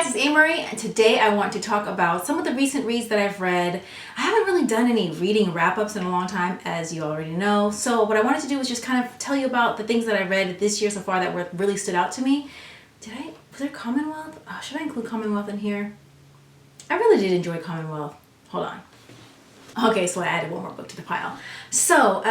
guys, it's Amerie, and today I want to talk about some of the recent reads that I've read. I haven't really done any reading wrap-ups in a long time, as you already know. So what I wanted to do was just kind of tell you about the things that I read this year so far that really stood out to me. Was there Commonwealth? Oh, should I include Commonwealth in here? I really did enjoy Commonwealth. Hold on. Okay, so I added one more book to the pile. So,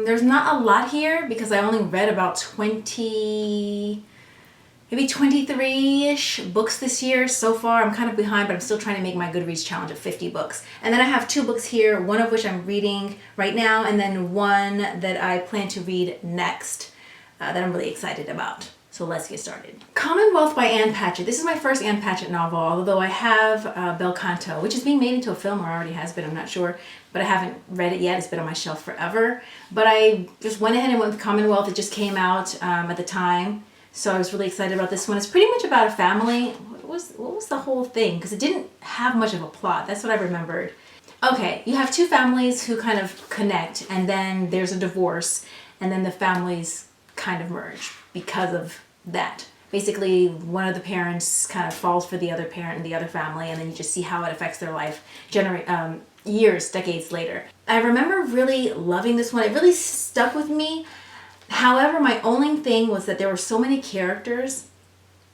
there's not a lot here because I only read about 23-ish books this year so far. I'm kind of behind, but I'm still trying to make my Goodreads challenge of 50 books. And then I have 2 books here, one of which I'm reading right now, and then one that I plan to read next that I'm really excited about. So let's get started. Commonwealth by Ann Patchett. This is my first Ann Patchett novel, although I have Bel Canto, which is being made into a film, or already has been, I'm not sure, but I haven't read it yet. It's been on my shelf forever. But I just went ahead and went with Commonwealth. It just came out at the time, so I was really excited about this one. It's pretty much about a family. What was the whole thing? Because it didn't have much of a plot. That's what I remembered. Okay, you have 2 families who kind of connect, and then there's a divorce, and then the families kind of merge because of that. Basically, one of the parents kind of falls for the other parent in the other family, and then you just see how it affects their life years, decades later. I remember really loving this one. It really stuck with me. However, my only thing was that there were so many characters,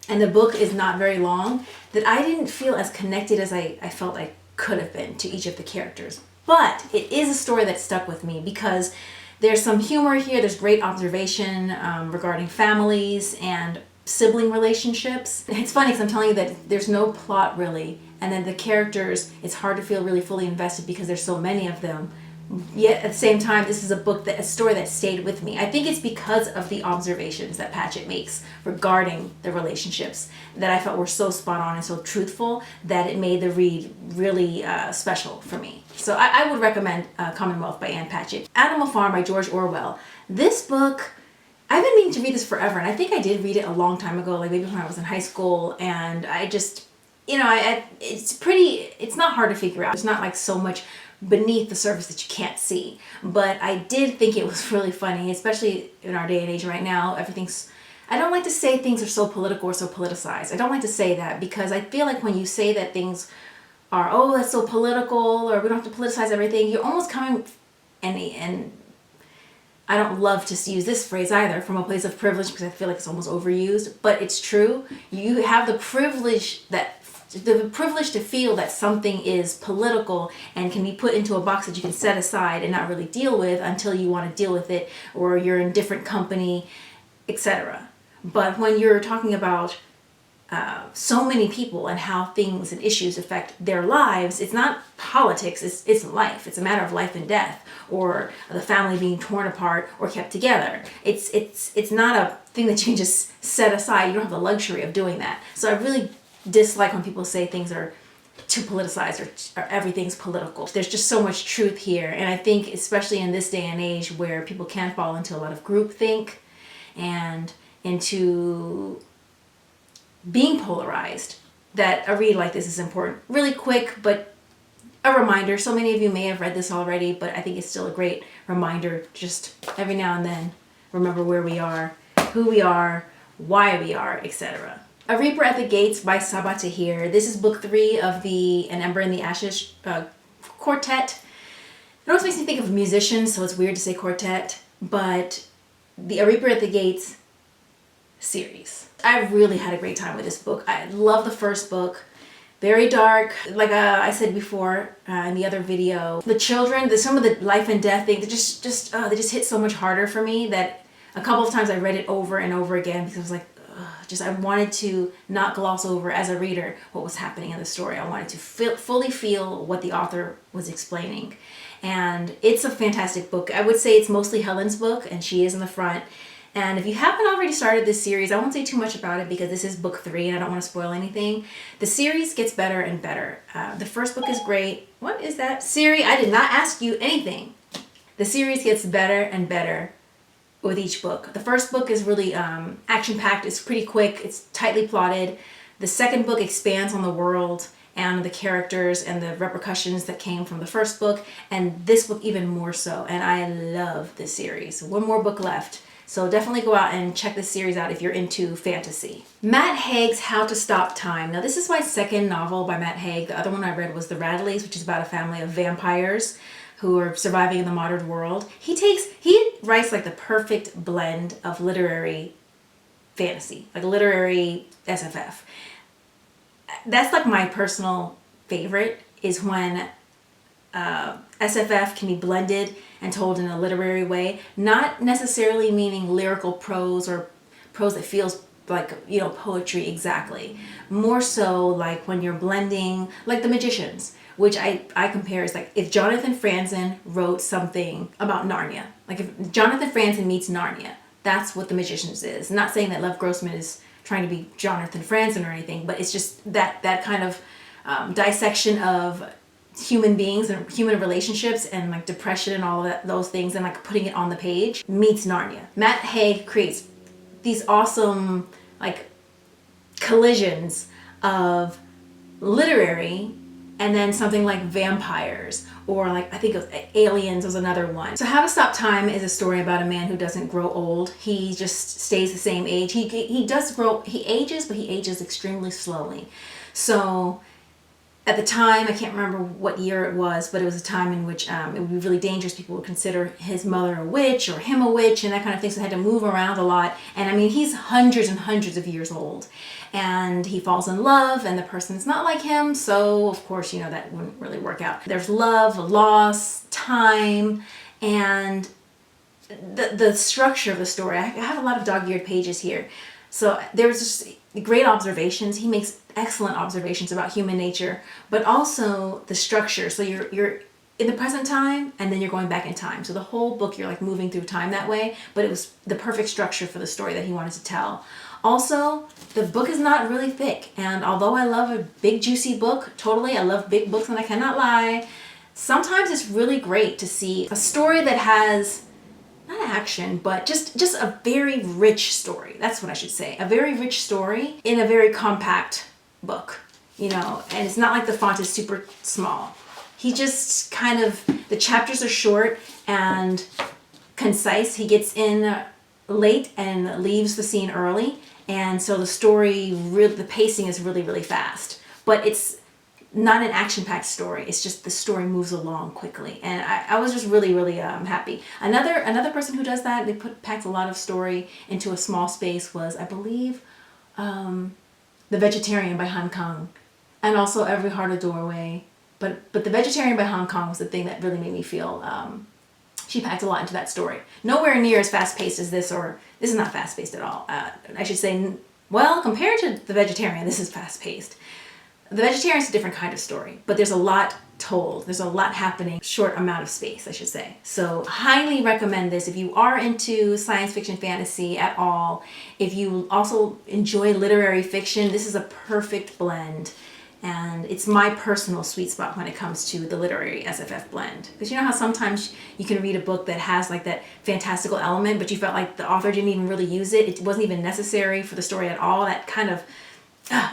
and the book is not very long, that I didn't feel as connected as I felt I could have been to each of the characters. But it is a story that stuck with me because there's some humor here, there's great observation regarding families and sibling relationships. It's funny because I'm telling you that there's no plot really, and then the characters, it's hard to feel really fully invested because there's so many of them. Yet at the same time, this is a story that stayed with me. I think it's because of the observations that Patchett makes regarding the relationships that I felt were so spot on and so truthful that it made the read really special for me. So I would recommend Commonwealth by Ann Patchett. Animal Farm by George Orwell. This book, I've been meaning to read this forever, and I think I did read it a long time ago, like maybe when I was in high school, and I just, it's not hard to figure out. It's not like so much beneath the surface that you can't see. But I did think it was really funny, especially in our day and age right now. I don't like to say things are so political or so politicized. I don't like to say that because I feel like when you say that things are, oh, that's so political, or we don't have to politicize everything, you're almost coming, and I don't love to use this phrase either, from a place of privilege because I feel like it's almost overused, but it's true. You have the privilege to feel that something is political and can be put into a box that you can set aside and not really deal with until you want to deal with it, or you're in different company, etc. But when you're talking about so many people and how things and issues affect their lives, it's not politics, it's life. It's a matter of life and death, or the family being torn apart or kept together. It's not a thing that you can just set aside. You don't have the luxury of doing that. So I really dislike when people say things are too politicized or everything's political. There's just so much truth here, and I think especially in this day and age where people can fall into a lot of groupthink and into being polarized, that a read like this is important. Really quick, but a reminder. So many of you may have read this already, but I think it's still a great reminder, just every now and then, remember where we are, who we are, why we are, etc. A Reaper at the Gates by Sabaa Tahir. This is book 3 of the An Ember in the Ashes quartet. It always makes me think of musicians, so it's weird to say quartet, but the A Reaper at the Gates series. I really had a great time with this book. I love the first book. Very dark, like I said before in the other video. The children, some of the life and death things, they just hit so much harder for me that a couple of times I read it over and over again because I was like, I wanted to not gloss over as a reader what was happening in the story. I wanted to fully feel what the author was explaining. And it's a fantastic book. I would say it's mostly Helen's book, and she is in the front. And if you haven't already started this series, I won't say too much about it because this is book 3 and I don't want to spoil anything. The series gets better and better. The first book is great. What is that? Siri, I did not ask you anything. The series gets better and better with each book. The first book is really action-packed. It's pretty quick. It's tightly plotted. The second book expands on the world and the characters and the repercussions that came from the first book, and this book even more so. And I love this series. One more book left. So definitely go out and check this series out if you're into fantasy. Matt Haig's How to Stop Time. Now this is my second novel by Matt Haig. The other one I read was The Radleys, which is about a family of vampires who are surviving in the modern world. He writes like the perfect blend of literary fantasy, like literary SFF. That's like my personal favorite, is when SFF can be blended and told in a literary way, not necessarily meaning lyrical prose or prose that feels like, you know, poetry exactly. More so like when you're blending, like The Magicians, which I compare as like if Jonathan Franzen wrote something about Narnia. Like if Jonathan Franzen meets Narnia, that's what The Magicians is. Not saying that Lev Grossman is trying to be Jonathan Franzen or anything, but it's just that kind of dissection of human beings and human relationships and like depression and all of that, those things, and like putting it on the page meets Narnia. Matt Haig creates these awesome like collisions of literary and then something like vampires, or like I think it was Aliens was another one. So How to Stop Time is a story about a man who doesn't grow old. He just stays the same age. He does grow, he ages, but he ages extremely slowly. So at the time, I can't remember what year it was, but it was a time in which it would be really dangerous. People would consider his mother a witch or him a witch and that kind of thing. So they had to move around a lot. And I mean, he's hundreds and hundreds of years old. And he falls in love and the person's not like him. So of course, you know, that wouldn't really work out. There's love, loss, time, and the structure of the story. I have a lot of dog-eared pages here. So there's just great observations. He makes excellent observations about human nature, but also the structure. So you're in the present time and then you're going back in time. So the whole book you're like moving through time that way, but it was the perfect structure for the story that he wanted to tell. Also, the book is not really thick, and although I love a big juicy book, totally, I love big books and I cannot lie, sometimes it's really great to see a story that has not action, but just a very rich story. That's what I should say. A very rich story in a very compact book, you know, and it's not like the font is super small. He just kind of, the chapters are short and concise. He gets in late and leaves the scene early. And so the story, the pacing is really, really fast. But it's not an action-packed story. It's just the story moves along quickly, and I was just really, really happy. Another person who does that, they packed a lot of story into a small space, was I believe The Vegetarian by Han Kang, and also Every Heart a Doorway. But The Vegetarian by Han Kang was the thing that really made me feel she packed a lot into that story. Nowhere near as fast-paced as this, or this is not fast-paced at all. I should say, well, compared to The Vegetarian, this is fast-paced. The Vegetarian is a different kind of story, but there's a lot told. There's a lot happening, short amount of space, I should say. So highly recommend this if you are into science fiction fantasy at all. If you also enjoy literary fiction, this is a perfect blend. And it's my personal sweet spot when it comes to the literary SFF blend. Because you know how sometimes you can read a book that has like that fantastical element, but you felt like the author didn't even really use it. It wasn't even necessary for the story at all. That kind of,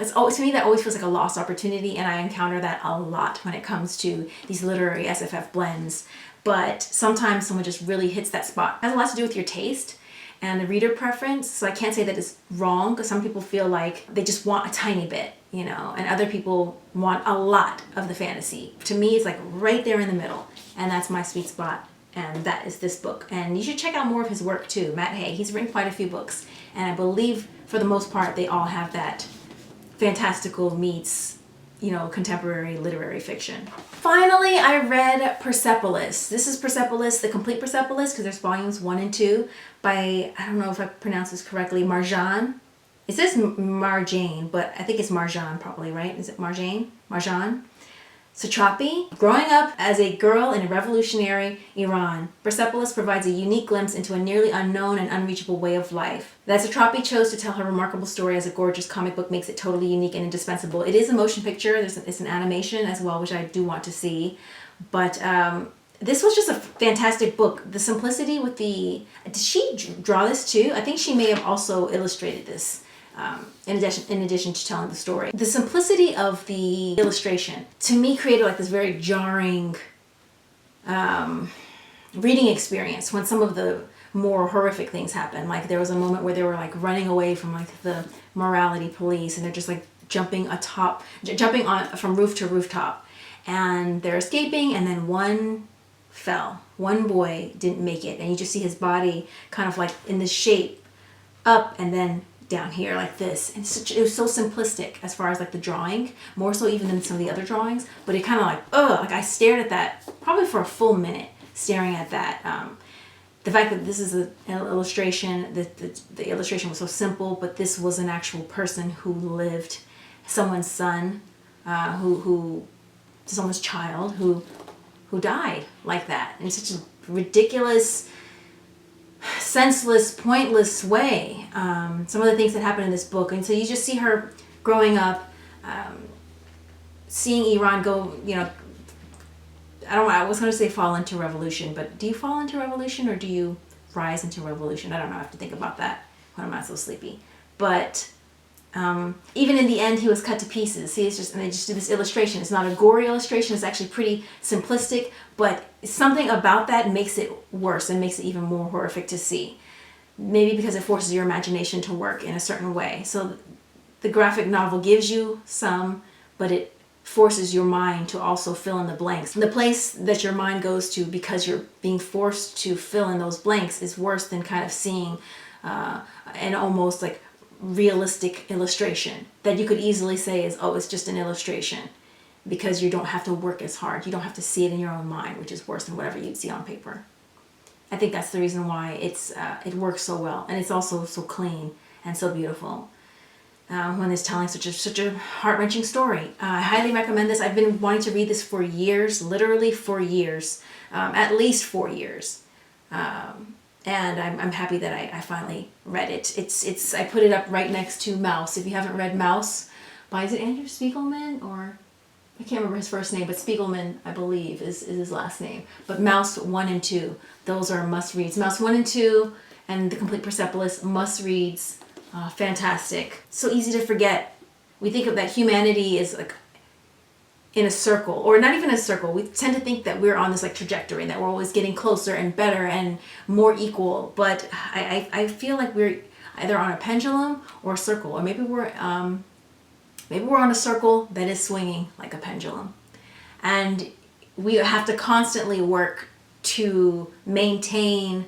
it's always, to me, that always feels like a lost opportunity, and I encounter that a lot when it comes to these literary SFF blends. But sometimes someone just really hits that spot. It has a lot to do with your taste and the reader preference, so I can't say that it's wrong, because some people feel like they just want a tiny bit, you know, and other people want a lot of the fantasy. To me, it's like right there in the middle, and that's my sweet spot, and that is this book. And you should check out more of his work too. Matt Haig, he's written quite a few books, and I believe for the most part they all have that fantastical meets, you know, contemporary literary fiction. Finally, I read Persepolis. This is Persepolis, the complete Persepolis, because there's volumes 1 and 2 by, I don't know if I pronounce this correctly, Marjane. It says Marjane, but I think it's Marjane probably, right? Is it Marjane? Marjane? Satrapi. Growing up as a girl in a revolutionary Iran, Persepolis provides a unique glimpse into a nearly unknown and unreachable way of life. That Satrapi chose to tell her remarkable story as a gorgeous comic book makes it totally unique and indispensable. It is a motion picture. It's an animation as well, which I do want to see. But this was just a fantastic book. The simplicity with the... Did she draw this too? I think she may have also illustrated this. In addition to telling the story. The simplicity of the illustration, to me, created like this very jarring reading experience when some of the more horrific things happen. Like there was a moment where they were like running away from like the morality police, and they're just like jumping on from roof to rooftop, and they're escaping, and then one fell. One boy didn't make it, and you just see his body kind of like in this shape up and then down here like this. And it was so simplistic as far as like the drawing, more so even than some of the other drawings, but it kind of like I stared at that probably for a full minute, staring at that. The fact that this is an illustration, the illustration was so simple, but this was an actual person who lived, someone's son, someone's child who died like that in such a ridiculous, senseless, pointless way. Some of the things that happen in this book, and so you just see her growing up, seeing Iran go, I was going to say fall into revolution, but do you fall into revolution or do you rise into revolution? I don't know. I have to think about that when I'm not so sleepy. But even in the end, he was cut to pieces. See, and they just do this illustration. It's not a gory illustration. It's actually pretty simplistic, but something about that makes it worse and makes it even more horrific to see. Maybe because it forces your imagination to work in a certain way. So the graphic novel gives you some, but it forces your mind to also fill in the blanks. The place that your mind goes to because you're being forced to fill in those blanks is worse than kind of seeing an almost like realistic illustration that you could easily say is, oh, it's just an illustration, because you don't have to work as hard. You don't have to see it in your own mind, which is worse than whatever you'd see on paper. I think that's the reason why it works so well, and it's also so clean and so beautiful. When it's telling such a heart-wrenching story. I highly recommend this. I've been wanting to read this for years, literally for years, at least 4 years. And I'm happy that I finally read it. I put it up right next to Mouse. If you haven't read Mouse, is it Andrew Spiegelman, or I can't remember his first name, but Spiegelman, I believe, is his last name. But Mouse 1 and 2, those are must-reads. Mouse 1 and 2 and The Complete Persepolis, must-reads. Fantastic. So easy to forget. We think of that humanity is like in a circle, or not even a circle. We tend to think that we're on this like trajectory and that we're always getting closer and better and more equal. But I feel like we're either on a pendulum or a circle, or maybe we're on a circle that is swinging like a pendulum, and we have to constantly work to maintain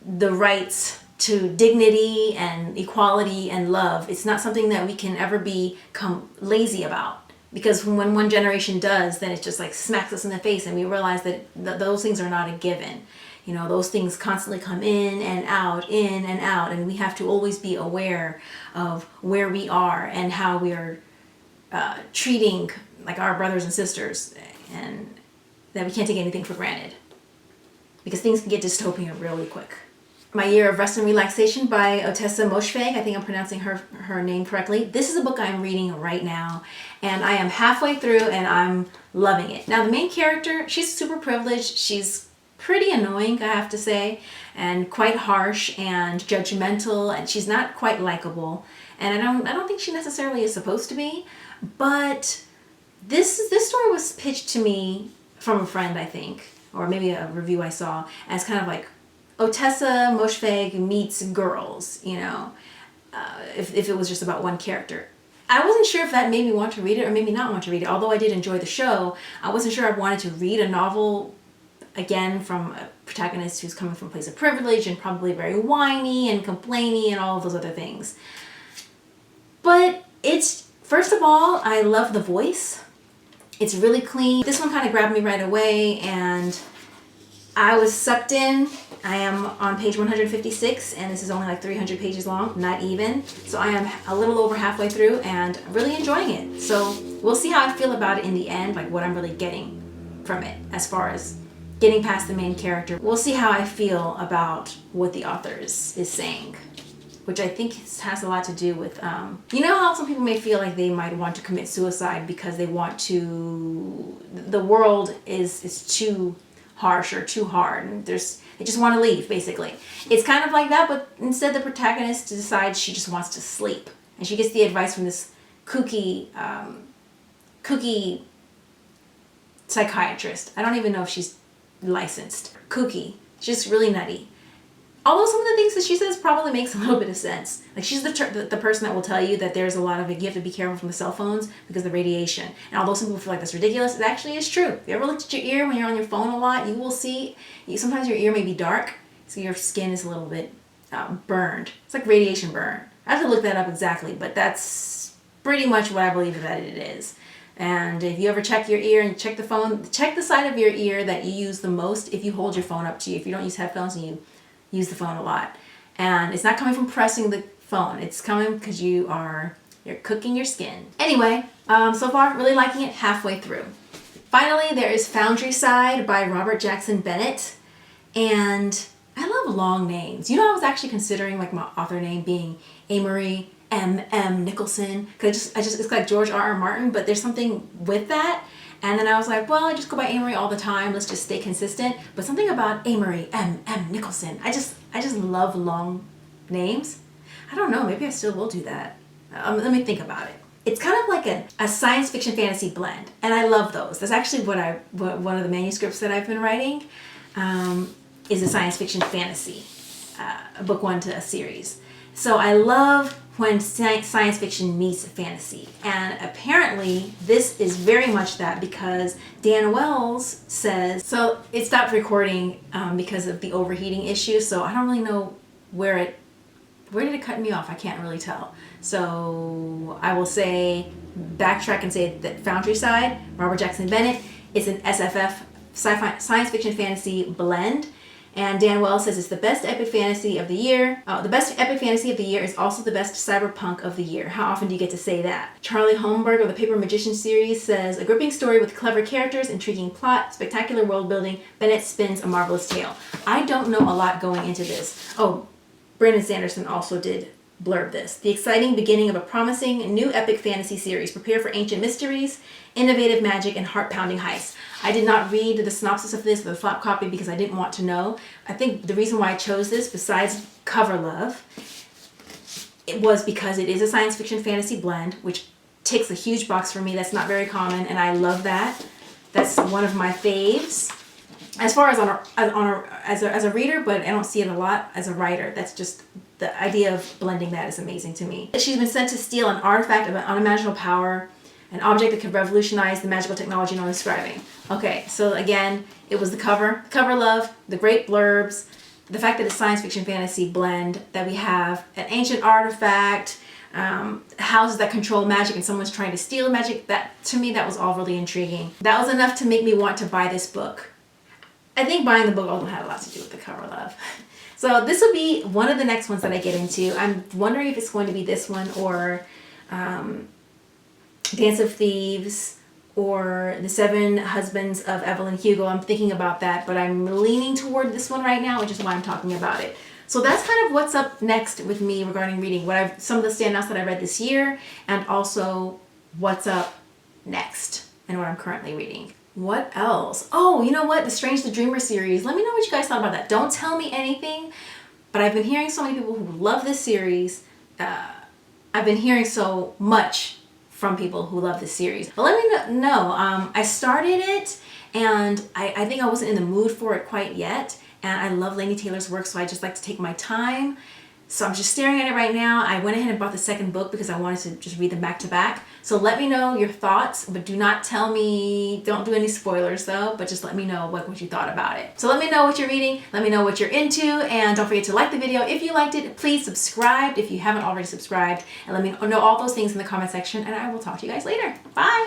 the rights to dignity and equality and love. It's not something that we can ever become lazy about, because when one generation does, then it just like smacks us in the face, and we realize that those things are not a given. Those things constantly come in and out, and we have to always be aware of where we are and how we are treating like our brothers and sisters, and that we can't take anything for granted, because things can get dystopian really quick. My Year of Rest and Relaxation by Ottessa Moshfegh. I think I'm pronouncing her name correctly. This is a book I'm reading right now, and I am halfway through and I'm loving it. Now the main character, she's super privileged. She's pretty annoying, I have to say, and quite harsh and judgmental, and she's not quite likable. And I don't think she necessarily is supposed to be, but this story was pitched to me from a friend, I think, or maybe a review I saw, as kind of like Ottessa Moshfegh meets girls, if it was just about one character. I wasn't sure if that made me want to read it or made me not want to read it. Although I did enjoy the show, I wasn't sure I wanted to read a novel, again, from a protagonist who's coming from a place of privilege and probably very whiny and complainy and all of those other things. But first of all, I love the voice. It's really clean. This one kind of grabbed me right away, and I was sucked in. I am on page 156, and this is only like 300 pages long, not even. So I am a little over halfway through and really enjoying it. So we'll see how I feel about it in the end, like what I'm really getting from it as far as getting past the main character. We'll see how I feel about what the author is saying, which I think has a lot to do with, how some people may feel like they might want to commit suicide because they want to, the world is too harsh or too hard, and they just want to leave, basically. It's kind of like that, but instead the protagonist decides she just wants to sleep, and she gets the advice from this kooky psychiatrist. I don't even know if she's licensed. Kooky. She's just really nutty. Although some of the things that she says probably makes a little bit of sense. Like she's the person that will tell you that there's a lot of, you have to be careful from the cell phones because of the radiation. And although some people feel like that's ridiculous, it actually is true. If you ever looked at your ear when you're on your phone a lot, you will see, sometimes your ear may be dark, so your skin is a little bit burned. It's like radiation burn. I have to look that up exactly, but that's pretty much what I believe that it is. And if you ever check your ear and check the phone, check the side of your ear that you use the most if you hold your phone up to you. If you don't use headphones and you use the phone a lot. And it's not coming from pressing the phone. It's coming because you're cooking your skin. Anyway, so far, really liking it halfway through. Finally, there is Foundry Side by Robert Jackson Bennett. And I love long names. I was actually considering like my author name being Amerie M.M. Nicholson. Cause it's like George R.R. Martin, but there's something with that. And then I was like, well, I just go by Amerie all the time. Let's just stay consistent. But something about Amerie M.M. Nicholson. I just love long names. I don't know. Maybe I still will do that. Let me think about it. It's kind of like a science fiction fantasy blend. And I love those. That's actually what one of the manuscripts that I've been writing is a science fiction fantasy, a book 1 to a series. So I love when science fiction meets fantasy. And apparently this is very much that because Dan Wells says, so it stopped recording because of the overheating issue. So I don't really know where did it cut me off? I can't really tell. So I will backtrack and say that Foundry Side, Robert Jackson Bennett, is an SFF sci-fi science fiction fantasy blend. And Dan Wells says it's the best epic fantasy of the year. The best epic fantasy of the year is also the best cyberpunk of the year. How often do you get to say that? Charlie Holmberg of the Paper Magician series says, a gripping story with clever characters, intriguing plot, spectacular world building, Bennett spins a marvelous tale. I don't know a lot going into this. Oh, Brandon Sanderson also did blurb this. The exciting beginning of a promising new epic fantasy series. Prepare for ancient mysteries, innovative magic, and heart-pounding heists. I did not read the synopsis of this or the flap copy because I didn't want to know. I think the reason why I chose this, besides cover love, it was because it is a science fiction fantasy blend, which ticks a huge box for me. That's not very common, and I love that. That's one of my faves. As far as as a reader, but I don't see it a lot as a writer. That's just the idea of blending that is amazing to me. She's been sent to steal an artifact of an unimaginable power, an object that could revolutionize the magical technology no one's describing. Okay, so again, it was the cover love, the great blurbs, the fact that it's science fiction fantasy blend, that we have an ancient artifact, houses that control magic and someone's trying to steal magic. That, to me, that was all really intriguing. That was enough to make me want to buy this book. I think buying the book also had a lot to do with the cover love. So this will be one of the next ones that I get into. I'm wondering if it's going to be this one or Dance of Thieves or The Seven Husbands of Evelyn Hugo. I'm thinking about that, but I'm leaning toward this one right now, which is why I'm talking about it. So that's kind of what's up next with me regarding reading. Some of the standouts that I read this year, and also what's up next and what I'm currently reading. What else? Oh, you know what? The Strange the Dreamer series. Let me know what you guys thought about that. Don't tell me anything, but I've been hearing so many people who love this series. I've been hearing so much from people who love this series. But let me know. I started it, and I think I wasn't in the mood for it quite yet. And I love Laini Taylor's work, so I just like to take my time. So I'm just staring at it right now. I went ahead and bought the second book because I wanted to just read them back to back. So let me know your thoughts, but do not tell me, don't do any spoilers though, but just let me know what you thought about it. So let me know what you're reading, let me know what you're into, and don't forget to like the video if you liked it. Please subscribe if you haven't already subscribed, and let me know all those things in the comment section, and I will talk to you guys later. Bye!